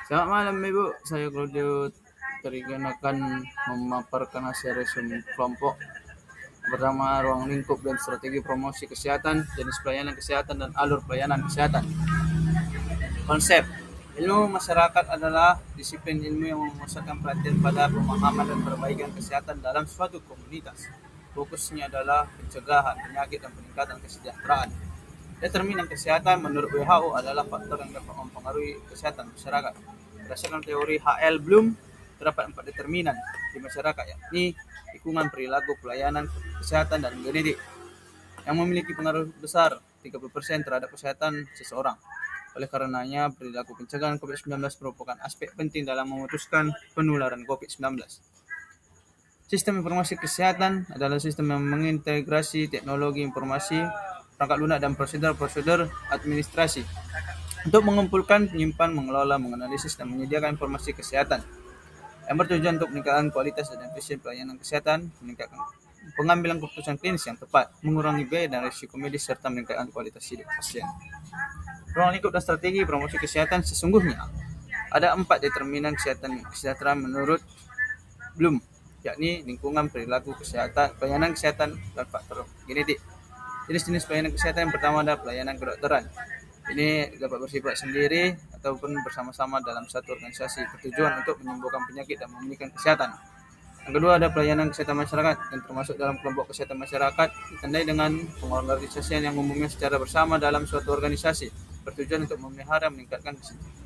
Selamat malam Ibu, saya Claudio Terigan akan memaparkan hasil resume kelompok. Pertama, ruang lingkup dan strategi promosi kesehatan, jenis pelayanan kesehatan dan alur pelayanan kesehatan. Konsep ilmu masyarakat adalah disiplin ilmu yang memusatkan perhatian pada pemahaman dan perbaikan kesehatan dalam suatu komunitas. Fokusnya adalah pencegahan penyakit dan peningkatan kesejahteraan. Determinan kesehatan menurut WHO adalah faktor yang dapat mempengaruhi kesehatan masyarakat. Berdasarkan teori HL Bloom, terdapat 4 determinan di masyarakat, yakni lingkungan, perilaku, pelayanan, kesehatan, dan genetik, yang memiliki pengaruh besar 30% terhadap kesehatan seseorang. Oleh karenanya, perilaku pencegahan COVID-19 merupakan aspek penting dalam memutuskan penularan COVID-19. Sistem informasi kesehatan adalah sistem yang mengintegrasi teknologi informasi, perangkat lunak, dan prosedur-prosedur administrasi untuk mengumpulkan, menyimpan, mengelola, menganalisis, dan menyediakan informasi kesehatan yang bertujuan untuk meningkatkan kualitas dan efisien pelayanan kesehatan, meningkatkan pengambilan keputusan klinis yang tepat, mengurangi biaya dan risiko medis, serta meningkatkan kualitas hidup pasien. Ruang lingkup dan strategi promosi kesehatan sesungguhnya ada 4 determinan kesejahteraan menurut Bloom, yakni lingkungan, perilaku, kesehatan, pelayanan kesehatan, dan faktor genetik. Jenis-jenis pelayanan kesehatan yang pertama adalah pelayanan kedokteran. Ini dapat bersifat sendiri ataupun bersama-sama dalam satu organisasi, bertujuan untuk menyembuhkan penyakit dan memulihkan kesehatan. Yang kedua ada pelayanan kesehatan masyarakat, yang termasuk dalam kelompok kesehatan masyarakat, ditandai dengan pengorganisasian yang umumnya secara bersama dalam suatu organisasi, bertujuan untuk memelihara, meningkatkan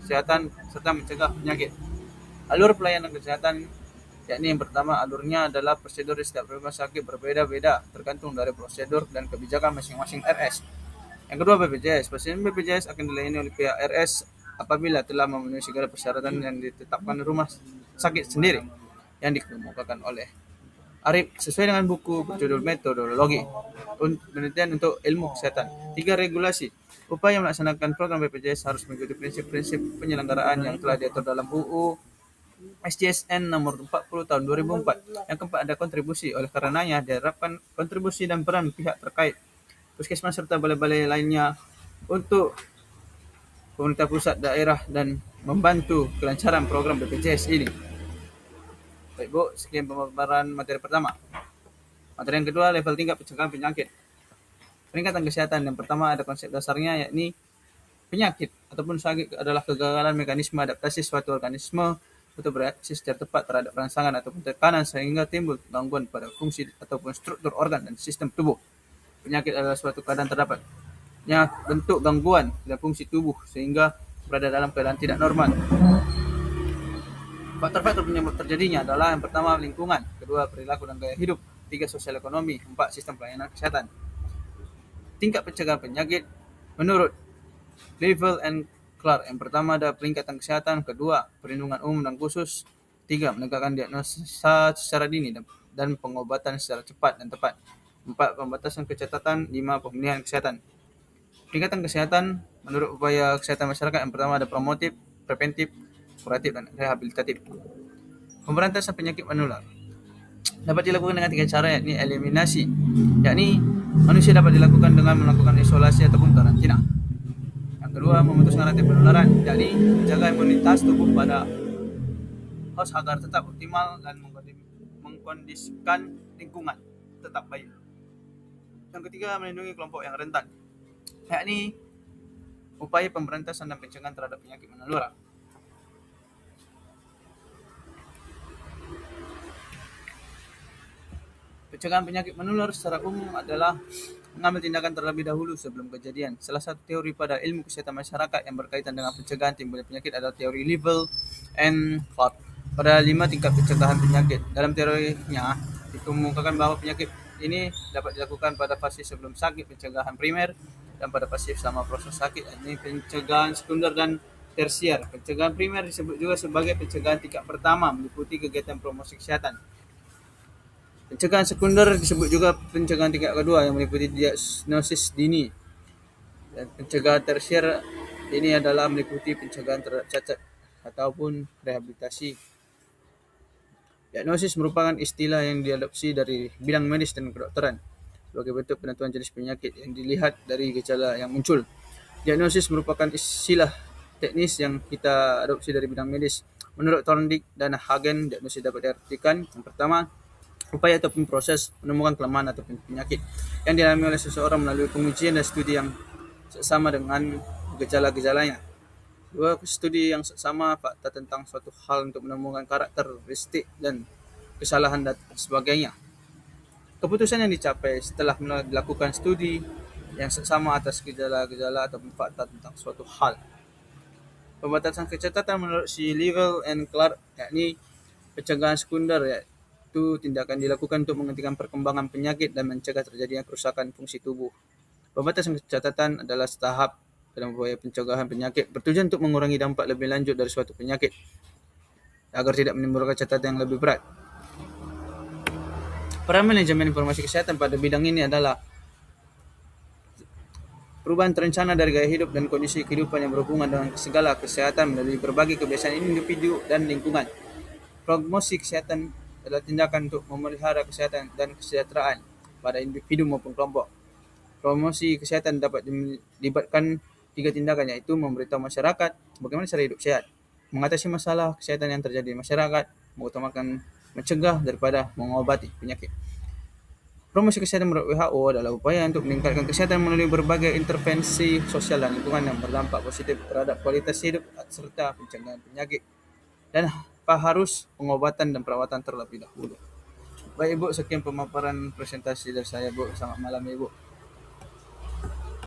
kesehatan, serta mencegah penyakit. Alur pelayanan kesehatan, yakni yang pertama alurnya adalah prosedur di setiap rumah sakit berbeda-beda, tergantung dari prosedur dan kebijakan masing-masing RS. Yang kedua BPJS, pasien BPJS akan dilayani oleh pihak RS apabila telah memenuhi segala persyaratan yang ditetapkan rumah sakit sendiri yang dikemukakan oleh Arif sesuai dengan buku berjudul Metodologi Penelitian untuk Ilmu Kesehatan. 3. Regulasi. Upaya melaksanakan program BPJS harus mengikuti prinsip-prinsip penyelenggaraan yang telah diatur dalam UU SJSN nomor 40 tahun 2004. Yang keempat ada kontribusi. Oleh karenanya diharapkan kontribusi dan peran pihak terkait, puskesmas serta balai-balai lainnya untuk pemerintah pusat, daerah, dan membantu kelancaran program BPJS ini. Baik Bu, sekian pemaparan materi pertama. Materi yang kedua, level tingkat pencegahan penyakit. Peningkatan kesehatan. Yang pertama ada konsep dasarnya, yakni penyakit ataupun sakit adalah kegagalan mekanisme adaptasi suatu organisme untuk bereaksi secara tepat terhadap rangsangan ataupun tekanan sehingga timbul gangguan pada fungsi ataupun struktur organ dan sistem tubuh. Penyakit adalah suatu keadaan terdapatnya bentuk gangguan pada fungsi tubuh sehingga berada dalam keadaan tidak normal. Faktor-faktor penyebab terjadinya adalah yang pertama lingkungan, kedua perilaku dan gaya hidup, 3 sosial ekonomi, 4 sistem pelayanan kesehatan. Tingkat pencegahan penyakit menurut Level and Clark, yang pertama ada peningkatan kesehatan, kedua perlindungan umum dan khusus, 3 menegakkan diagnosa secara dini dan pengobatan secara cepat dan tepat, 4 pembatasan kecacatan, 5 pemulihan kesehatan. Peningkatan kesehatan menurut upaya kesehatan masyarakat, yang pertama ada promotif, preventif, kuratif, dan rehabilitatif. Pemberantasan penyakit menular dapat dilakukan dengan 3 cara, yakni eliminasi, yakni manusia dapat dilakukan dengan melakukan isolasi ataupun karantina. Yang kedua, memutus rantai penularan, yakni menjaga imunitas tubuh pada host agar tetap optimal dan mengkondisikan lingkungan tetap baik. Yang ketiga, melindungi kelompok yang rentan, yakni upaya pemberantasan dan pencegahan terhadap penyakit menular. Pencegahan penyakit menular secara umum adalah mengambil tindakan terlebih dahulu sebelum kejadian. Salah satu teori pada ilmu kesehatan masyarakat yang berkaitan dengan pencegahan timbulnya penyakit adalah teori Level and Clark. Pada 5 tingkat pencegahan penyakit. Dalam teorinya dikemukakan bahwa penyakit ini dapat dilakukan pada fase sebelum sakit, pencegahan primer, dan pada fase selama proses sakit, ini pencegahan sekunder dan tersier. Pencegahan primer disebut juga sebagai pencegahan tingkat pertama, meliputi kegiatan promosi kesehatan. Pencegahan sekunder disebut juga pencegahan tingkat kedua yang meliputi diagnosis dini. Dan pencegahan tersier ini adalah meliputi pencegahan terhadap cacat ataupun rehabilitasi. Diagnosis merupakan istilah yang diadopsi dari bidang medis dan kedokteran sebagai bentuk penentuan jenis penyakit yang dilihat dari gejala yang muncul. Diagnosis merupakan istilah teknis yang kita adopsi dari bidang medis. Menurut Thorndike dan Hagen, diagnosis dapat diartikan yang pertama, upaya ataupun proses menemukan kelemahan ataupun penyakit yang dialami oleh seseorang melalui pengujian dan studi yang sama dengan gejala-gejalanya. Dua, studi yang sama fakta tentang suatu hal untuk menemukan karakteristik dan kesalahan dan sebagainya. Keputusan yang dicapai setelah dilakukan studi yang sama atas gejala-gejala ataupun fakta tentang suatu hal. Pembatasan kecacatan menurut si Livell and Clark, yakni pencegahan sekunder, yaitu tindakan dilakukan untuk menghentikan perkembangan penyakit dan mencegah terjadinya kerusakan fungsi tubuh. Pembatasan kecacatan adalah tahap dalam upaya pencegahan penyakit bertujuan untuk mengurangi dampak lebih lanjut dari suatu penyakit agar tidak menimbulkan catatan yang lebih berat. Peran manajemen informasi kesehatan pada bidang ini adalah perubahan terencana dari gaya hidup dan kondisi kehidupan yang berhubungan dengan segala kesehatan melalui berbagai kebiasaan individu dan lingkungan. Promosi kesehatan adalah tindakan untuk memelihara kesehatan dan kesejahteraan pada individu maupun kelompok. Promosi kesehatan dapat melibatkan 3 tindakan, yaitu memberitahu masyarakat bagaimana cara hidup sehat, mengatasi masalah kesehatan yang terjadi di masyarakat, mengutamakan mencegah daripada mengobati penyakit. Promosi kesehatan menurut WHO adalah upaya untuk meningkatkan kesehatan melalui berbagai intervensi sosial dan lingkungan yang berdampak positif terhadap kualitas hidup serta pencegahan penyakit dan harus pengobatan dan perawatan terlebih dahulu. Baik Ibu, sekian pemaparan presentasi dari saya Bu. Selamat malam Ibu.